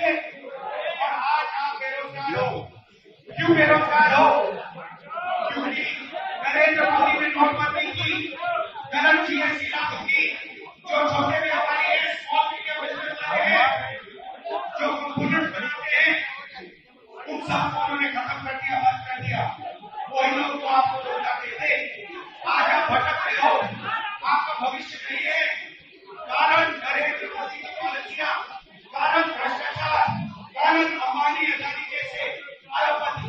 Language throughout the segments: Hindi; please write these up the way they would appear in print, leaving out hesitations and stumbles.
चाहिए। और आज आप बेरोजगार हो। क्यों बेरोजगार हो? क्योंकि नरेंद्र मोदी ने नोटबंदी की, गलत जीएसटी लागू की। जो छोटे व्यापारी हैं, स्मॉल मीडियम बिजनेस वाले हैं, जो कंपोनेंट बनाते हैं, उन सबको उन्होंने खत्म कर दिया, बंद कर दिया। वही लोग तो आपको रोजगार देते। आज आप भटक रहे हो, आपका भविष्य नहीं है। कारण नरेंद्र मोदी की पॉलिसियां, कारण भ्रष्टाचार, कारण अंबानी अदानी जैसे अरबपति।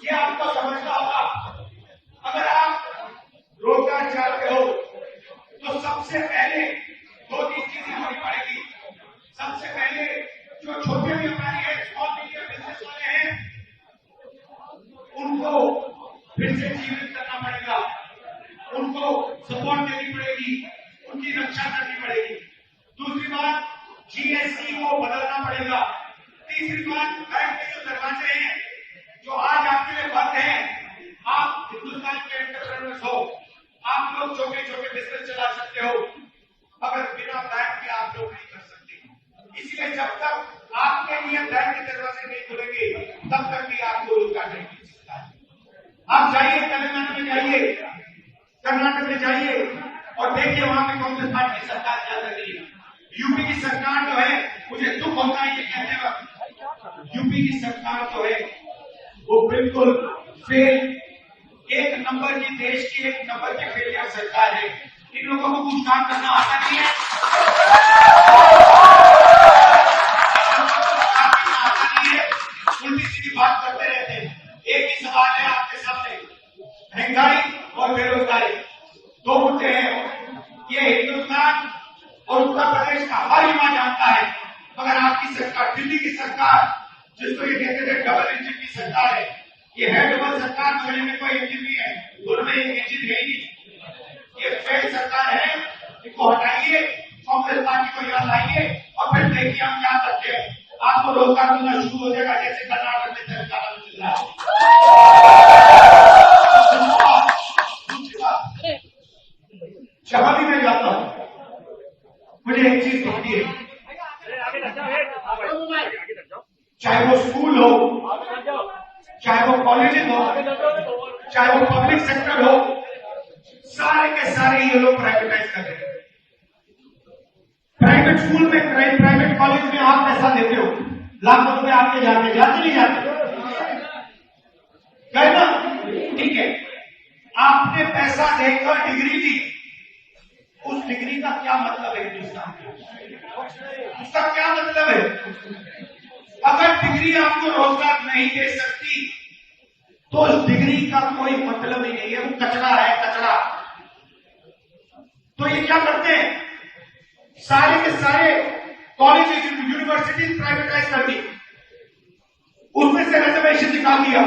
ये आपको समझना होगा। अगर आप रोजगार चाहते हो तो सबसे पहले 2-3 चीजें होनी पड़ेगी। सबसे पहले जो छोटे व्यापारी है, स्मॉल मीडियम बिजनेस वाले हैं, उनको फिर से जीवित करना पड़ेगा, उनको सपोर्ट देनी पड़ेगी, उनकी रक्षा करनी पड़ेगी। दूसरी बात, जीएसटी को बदलना पड़ेगा। तीसरी बात, बैंक के जो दरवाजे हैं जो आज आपके लिए बंद हैं, आप हिंदुस्तान के एंटरप्रेन्योर्स हो, आप लोग छोटे छोटे बिजनेस चला सकते हो, मगर बिना बैंक के आप लोग नहीं कर सकते। इसलिए जब तक आपके लिए बैंक के दरवाजे नहीं खुलेंगे, तब तक भी आपको रोजगार नहीं मिल सकता है। आप जाइए, तमिलनाडु में जाइए, कर्नाटक में जाइए और देखिए वहां पे कांग्रेस पार्टी की सरकार क्या कर रही है। यूपी की सरकार जो है, मुझे दुख होता है ये कहते वक्त, यूपी की सरकार जो है वो बिल्कुल फेल, एक नंबर की, देश की एक नंबर की फेलियर सरकार है। इन लोगों को कुछ काम करना आता नहीं है, उल्टी सीधी बात करते रहते हैं। एक ही सवाल है आपके सामने, महंगाई और बेरोजगारी, दो मुद्दे हैं। ये हिंदुस्तान और उत्तर प्रदेश का हर युवा जानता है, मगर आपकी सरकार, दिल्ली की सरकार, जिसको ये कहते थे डबल इंजन की सरकार है, ये है डबल सरकार, चलने में कोई इंजन नहीं है, उनमें एक इंजन है ही। ये फेल सरकार है, इनको हटाइए, कांग्रेस पार्टी को यहाँ लाइए और फिर देखिए हम क्या करते हैं। आपको रोजगार मिलना शुरू हो जाएगा, जैसे कर्नाटक में तेलंगाना में चल रहा है। जहां भी मैं जाता हूं, मुझे एक चीज दिखती है, चाहे वो स्कूल हो, चाहे वो कॉलेजेस हो, चाहे वो पब्लिक सेक्टर हो, सारे के सारे ये लोग प्राइवेटाइज कर रहे हैं। प्राइवेट स्कूल में, प्राइवेट कॉलेज में आप पैसा देते हो, लाखों रुपए आपके जाते नहीं जाते? गए ना? ठीक है, आपने पैसा देकर डिग्री ली, उस डिग्री का क्या मतलब है हिंदुस्तान में? उसका क्या मतलब है? अगर डिग्री आपको रोजगार नहीं दे सकती तो उस डिग्री का कोई मतलब ही नहीं है, वो कचरा है, कचरा। तो ये क्या करते हैं, सारे के सारे कॉलेज यूनिवर्सिटी प्राइवेटाइज कर दी, उसमें से रिजर्वेशन निकाल दिया,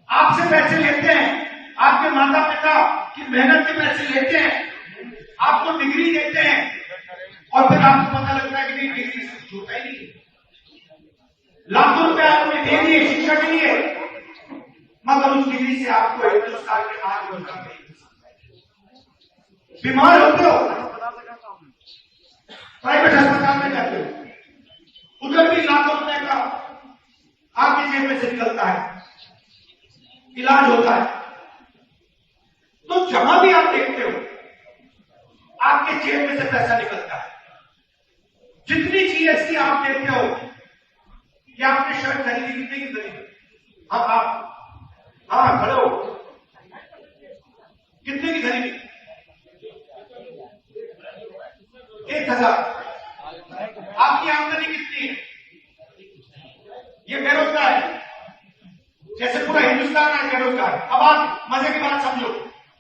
आपसे पैसे लेते हैं, आपके माता पिता की मेहनत के पैसे लेते हैं, आपको डिग्री देते हैं और फिर आपको पता लगता है कि नहीं, डिग्री से छूटा ही नहीं है। लाखों रुपए आपने दे दिए शिक्षा के लिए, मगर उस डिग्री से आपको हिंदुस्तान के आज रोजगार नहीं मिल सकता। बीमार होते हो, प्राइवेट अस्पताल में जाते हो, उधर भी लाखों रुपए का आपकी जेब में से निकलता है, इलाज होता है। तो जहां भी आप देखते हो, आपके जेब में से पैसा निकलता है। जितनी जीएसटी आप देते हो, या आपने शर्ट खरीदी, कितने की खरीदी? हाँ खड़े हो, कितने की खरीदी? 1000। आपकी आमदनी कितनी है? ये बेरोजगार है, जैसे पूरा हिंदुस्तान है बेरोजगार। अब आप मजे की बात समझो,